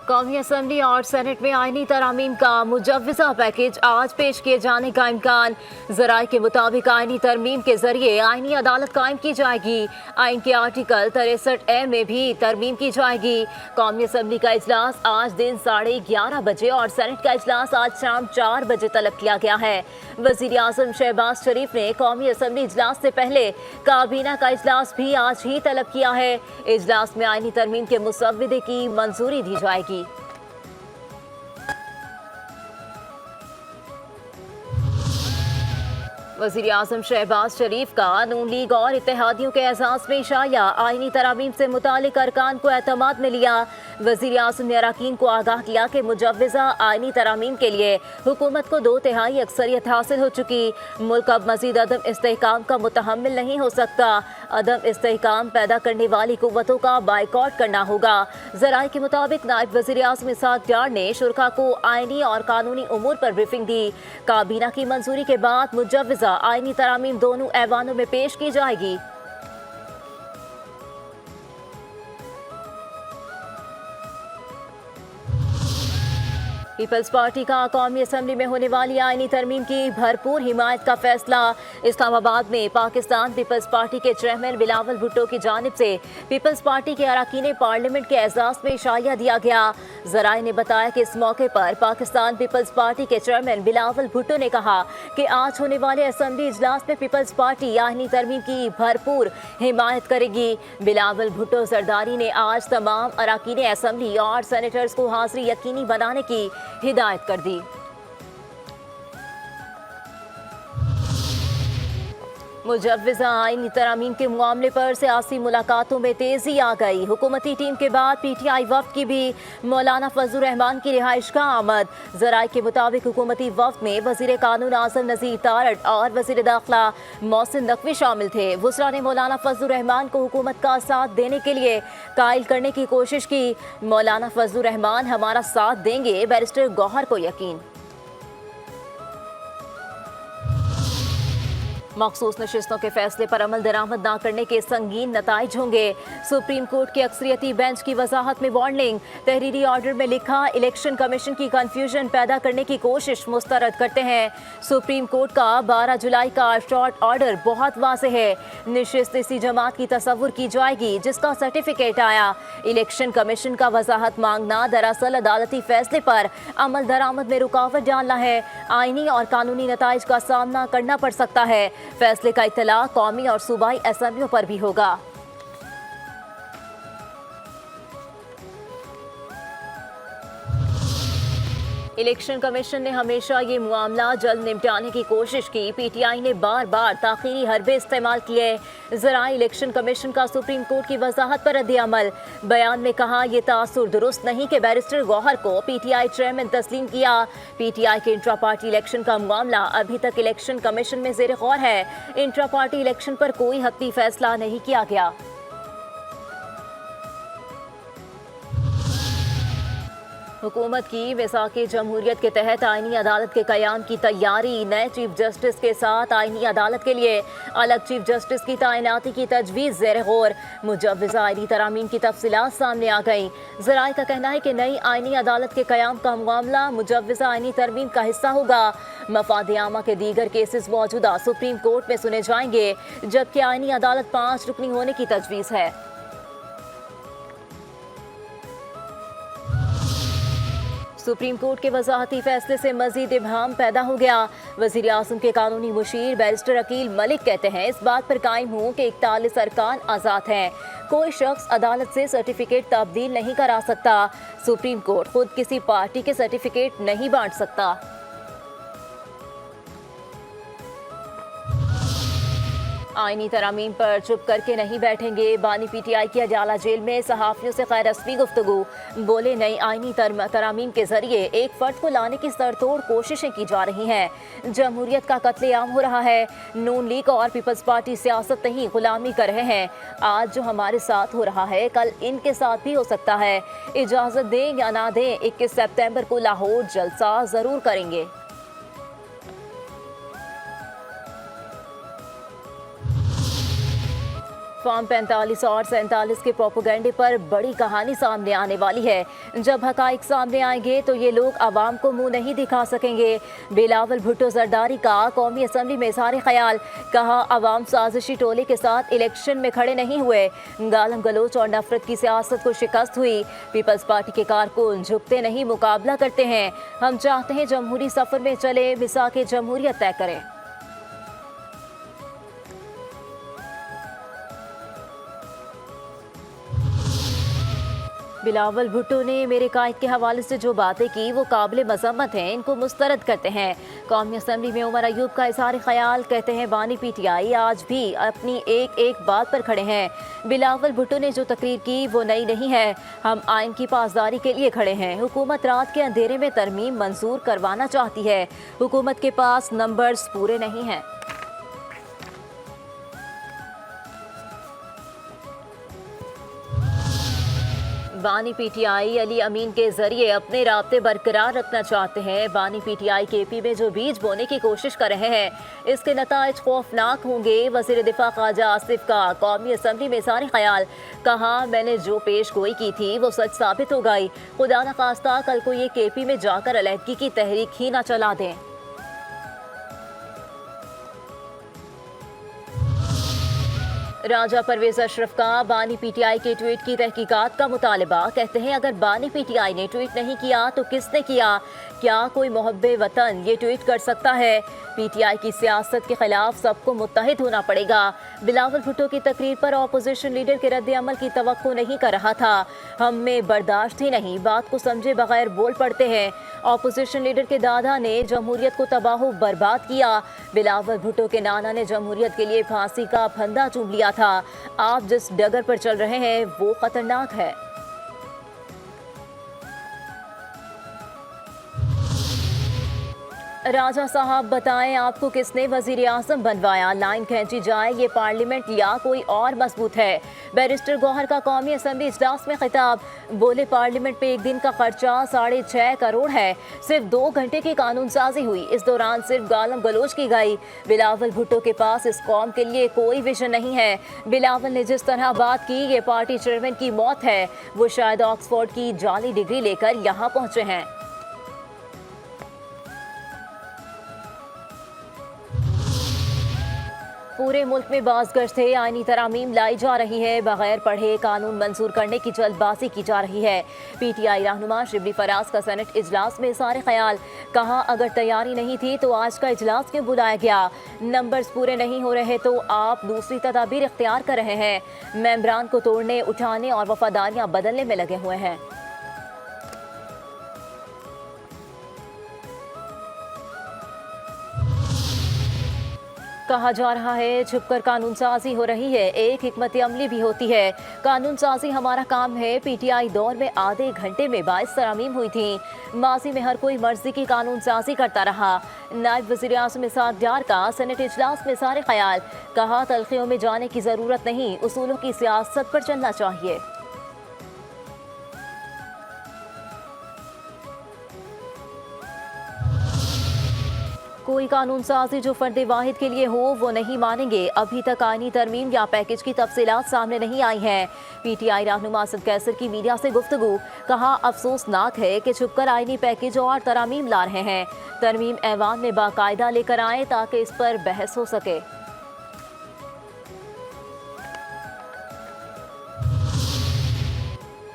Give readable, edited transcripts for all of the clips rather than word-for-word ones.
कौमी असम्बली और सेनेट में आईनी तरामीम का मुजव्वज़ा पैकेज आज पेश किए जाने का इम्कान। ज़राए के मुताबिक आईनी तरमीम के जरिए आईनी अदालत कायम की जाएगी। आइन के आर्टिकल 63A में भी तरमीम की जाएगी। कौमी असम्बली का इजलास आज दिन 11:30 बजे और सेनेट का इजलास आज शाम 4 बजे तलब किया गया है। वज़ीर आज़म शहबाज शरीफ ने कौमी असम्बली इजलास से पहले काबीना का इजलास भी आज ही तलब किया है। इजलास में आईनी तरमीम के मुसव्वदे की मंजूरी दी जाएगी। वज़ीर आज़म शहबाज शरीफ का नून लीग और इत्तेहादियों के एजाज़ में इशाया, आईनी तरामीम से मुतालिक अरकान को एतमाद में लिया। वज़ीर आज़म ने अरकान को आगाह किया कि मुजव्वज़ा आईनी तरामीम के लिए हुकूमत को 2/3 अक्सरियत हासिल हो चुकी। मुल्क अब मज़ीद अदम इस्तेहकाम का मुतहम्मिल नहीं हो सकता। अदम इस्तेहकाम पैदा करने वाली कुव्वतों का बाइकॉट करना होगा। ज़राए के मुताबिक नायब वज़ीर आज़म इसहाक़ डार ने शुरका को आईनी और कानूनी उमूर पर ब्रीफिंग दी। काबीना की मंजूरी के बाद मुजव्वज़ा आईनी तरामीम दोनों ऐवानों में पेश की जाएगी। पीपल्स पार्टी का कौमी असम्बली में होने वाली आईनी तरमीम की भरपूर हिमायत का फैसला। इस्लामाबाद में पाकिस्तान पीपल्स पार्टी के चेयरमैन बिलावल भुट्टो की जानिब से पीपल्स पार्टी के अरकान पार्लियामेंट के एजाज़ में इशाया दिया गया। ज़राए ने बताया कि इस मौके पर पाकिस्तान पीपल्स पार्टी के चेयरमैन बिलावल भुट्टो ने कहा कि आज होने वाले असम्बली इजलास में पीपल्स पार्टी आईनी तरमीम की भरपूर हिमायत करेगी। बिलावल भुट्टो जरदारी ने आज तमाम अरकान असम्बली और सेनेटर्स को हाजिरी यकीनी बनाने की हिदायत कर दी। मुजव्वज़ा आईनी तरामीम के मामले पर सियासी मुलाकातों में तेजी आ गई। हुकूमती टीम के बाद PTI वफ्द की भी मौलाना फजलुर रहमान की रिहाइश का आमद। ज़राए के मुताबिक हुकूमती वफ्द में वज़ीर कानून आज़म नज़ीर तारड़ और वज़ीर दाखिला मोहसिन नकवी शामिल थे। वुज़रा ने मौलाना फजलुर रहमान को हुकूमत का साथ देने के लिए कायल करने की कोशिश की। मौलाना फजलुर रहमान हमारा साथ देंगे, बैरिस्टर गौहर को यकीन। मखसूस नशिस्तों के फैसले पर अमल दरामद न करने के संगीन नताइज होंगे। सुप्रीम कोर्ट के अक्सरियती बेंच की वजाहत में वार्निंग। तहरीरी ऑर्डर में लिखा, इलेक्शन कमीशन की कंफ्यूजन पैदा करने की कोशिश मुस्तरद करते हैं। सुप्रीम कोर्ट का 12 जुलाई का शॉर्ट ऑर्डर बहुत वाज़ेह है। नशिस्त इसी जमात की तसव्वुर की जाएगी जिसका सर्टिफिकेट आया। इलेक्शन कमीशन का वजाहत मांगना दरअसल अदालती फैसले पर अमल दरामद में रुकावट डालना है। आईनी और कानूनी नताइज का सामना करना पड़ सकता है। फैसले का इत्तला कौमी और सूबाई असम्बलियों पर भी होगा। इलेक्शन कमीशन ने हमेशा ये मामला जल्द निपटाने की कोशिश की। PTI ने बार बार ताखीरी हरबे इस्तेमाल किए। ज़राए इलेक्शन कमीशन का सुप्रीम कोर्ट की वजाहत पर रद्द-ए-अमल। बयान में कहा, यह तासुर दुरुस्त नहीं कि बैरिस्टर गौहर को PTI चेयरमैन तस्लीम किया। PTI के इंट्रा पार्टी इलेक्शन का मामला अभी तक इलेक्शन कमीशन में ज़ेर गौर है। इंट्रा पार्टी इलेक्शन पर कोई हतमी फैसला नहीं किया गया। हुकूमत की वैसाखी जमहूरियत के तहत आईनी अदालत के क़याम की तैयारी। नए चीफ जस्टिस के साथ आईनी अदालत के लिए अलग चीफ जस्टिस की तैनाती की तजवीज़ ज़ेर गौर। मुजव्वज़ा आईनी तरामीम की तफसीलात सामने आ गई। ज़राए का कहना है कि नई आईनी अदालत के क़याम का मामला मुजव्वज़ा आईनी तरमीम का हिस्सा होगा। मफाद आमा के दीगर केसेस मौजूदा सुप्रीम कोर्ट में सुने जाएंगे, जबकि आईनी अदालत 5 रुकनी होने की तजवीज़ है। सुप्रीम कोर्ट के वजाहती फैसले से मजीद इब्हाम पैदा हो गया। वज़ीर आज़म के कानूनी मुशीर बैरिस्टर अकील मलिक कहते हैं, इस बात पर कायम हूँ कि 41 अरकान आज़ाद हैं। कोई शख्स अदालत से सर्टिफिकेट तब्दील नहीं करा सकता। सुप्रीम कोर्ट खुद किसी पार्टी के सर्टिफिकेट नहीं बांट सकता। आईनी तरामीम पर चुप करके नहीं बैठेंगे। बानी PTI की अडाला जेल में सहाफ़ियों से खैर रस्मी गुफ्तगू। बोले, नई आईनी तरामीम के जरिए एक फ़र्द को लाने की सरतोड़ कोशिशें की जा रही हैं। जमहूरियत का कत्लेआम हो रहा है। नून लीग और पीपल्स पार्टी सियासत नहीं गुलामी कर रहे हैं। आज जो हमारे साथ हो रहा है कल इनके साथ भी हो सकता है। इजाज़त दें या ना दें, 21 सितंबर को लाहौर जलसा ज़रूर करेंगे। फॉर्म 45 और 47 के प्रोपोगंडे पर बड़ी कहानी सामने आने वाली है। जब हकाइक सामने आएंगे तो ये लोग आवाम को मुंह नहीं दिखा सकेंगे। बिलावल भुट्टो जरदारी का कौमी असम्बली में इज़हार ख्याल, कहा अवाम साजिशी टोले के साथ इलेक्शन में खड़े नहीं हुए, गालम गलोच और नफरत की सियासत को शिकस्त हुई। पीपल्स पार्टी के कारकुन झुकते नहीं, मुकाबला करते हैं। हम चाहते हैं जमहूरी सफर में चले, मिसाक जमहूरियत तय करें। बिलावल भुट्टो ने मेरे कायद के हवाले से जो बातें की वो काबिल मजम्मत हैं, इनको मुस्तरद करते हैं। कौमी असम्बली में उमर अयूब का इज़हार ख्याल, कहते हैं बानी PTI आज भी अपनी एक एक बात पर खड़े हैं। बिलावल भुट्टो ने जो तकरीर की वो नई नहीं है, हम आइन की पासदारी के लिए खड़े हैं। हुकूमत रात के अंधेरे में तरमीम मंजूर करवाना चाहती है, हुकूमत के पास नंबर्स पूरे नहीं हैं। बानी PTI अली अमीन के जरिए अपने राब्ते बरकरार रखना चाहते हैं। बानी PTI KP में जो बीज बोने की कोशिश कर रहे हैं, इसके नताइज खौफनाक होंगे। वज़ीर दिफा ख्वाजा आसिफ का कौमी असम्बली में इज़हार ख्याल, कहा मैंने जो पेश गोई की थी वो सच साबित हो गई। खुदा न खास्ता कल को ये KP में जाकर अलहदगी की तहरीक ही ना चला दें। राजा परवेज अशरफ का बानी PTI के ट्वीट की तहकीकात का मुतालबा, कहते हैं अगर बानी PTI ने ट्वीट नहीं किया तो किसने किया? क्या कोई मोहब्बे वतन ये ट्वीट कर सकता है? PTI की सियासत के खिलाफ सबको मुत्तहिद होना पड़ेगा। बिलावल भुट्टो की तकरीर पर अपोजिशन लीडर के रद्द अमल की तवक्को नहीं कर रहा था, हम में बर्दाश्त ही नहीं, बात को समझे बगैर बोल पड़ते हैं। अपोजिशन लीडर के दादा ने जमहूरियत को तबाह बर्बाद किया, बिलावल भुट्टो के नाना ने जमहूरियत के लिए फांसी का फंदा चूम लिया था। आप जिस डगर पर चल रहे हैं वो खतरनाक है। राजा साहब बताएं आपको किसने वजीर आज़म बनवाया? लाइन खींची जाए, ये पार्लियामेंट या कोई और मजबूत है? बैरिस्टर गौहर का कौमी असम्बली इजलास में खिताब, बोले पार्लियामेंट पे एक दिन का खर्चा 6.5 करोड़ है, सिर्फ 2 घंटे की कानून साजी हुई, इस दौरान सिर्फ गालम गलोच की गई। बिलावल भुट्टो के पास इस कौम के लिए कोई विजन नहीं है। बिलावल ने जिस तरह बात की ये पार्टी चेयरमैन की मौत है, वो शायद ऑक्सफोर्ड की जाली डिग्री लेकर यहाँ पहुँचे हैं। पूरे मुल्क में बाज़गश्त है, आईनी तरामीम लाई जा रही है, बगैर पढ़े कानून मंजूर करने की जल्दबाजी की जा रही है। PTI रहनुमा शिबली फराज का सेनेट इजलास में इज़हार ख्याल, कहा अगर तैयारी नहीं थी तो आज का इजलास क्यों बुलाया गया? नंबर्स पूरे नहीं हो रहे तो आप दूसरी तदाबीर इख्तियार कर रहे हैं। मेंबरान को तोड़ने, उठाने और वफादारियाँ बदलने में लगे हुए हैं। कहा जा रहा है छुपकर कानून साजी हो रही है, एक हिकमत अमली भी होती है। कानून साजी हमारा काम है। PTI दौर में आधे घंटे में 22 तरामीम हुई थी। माजी में हर कोई मर्जी की कानून साजी करता रहा। नायब वज़ीर आज़म इसहाक डार का सेनेट इजलास में सारे ख्याल, कहा तलखियों में जाने की ज़रूरत नहीं, उसूलों की सियासत पर चलना चाहिए। कोई कानून साजी जो फर्द वाहिद के लिए हो वो नहीं मानेंगे। अभी तक आईनी तरमीम या पैकेज की तफसीलात सामने नहीं आई हैं। PTI रहनुमा असद कैसर की मीडिया से गुफ्तगू, कहा अफसोसनाक है कि छुपकर आईनी पैकेज और तरमीम ला रहे हैं। तरमीम ऐवान में बाकायदा लेकर आए ताकि इस पर बहस हो सके।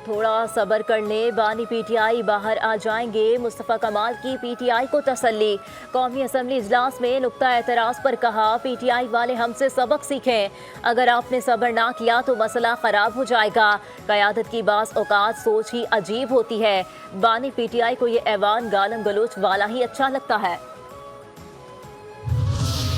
थोड़ा सब्र कर ले, बानी PTI बाहर आ जाएंगे। मुस्तफ़ा कमाल की PTI को तसल्ली, कौमी असम्बली इजलास में नुक्ता एतराज़ पर कहा PTI वाले हमसे सबक सीखें, अगर आपने सब्र ना किया तो मसला ख़राब हो जाएगा। क़यादत की बाज़ औक़ात सोच ही अजीब होती है। बानी PTI को ये ऐवान गालम गलोच वाला ही अच्छा लगता है।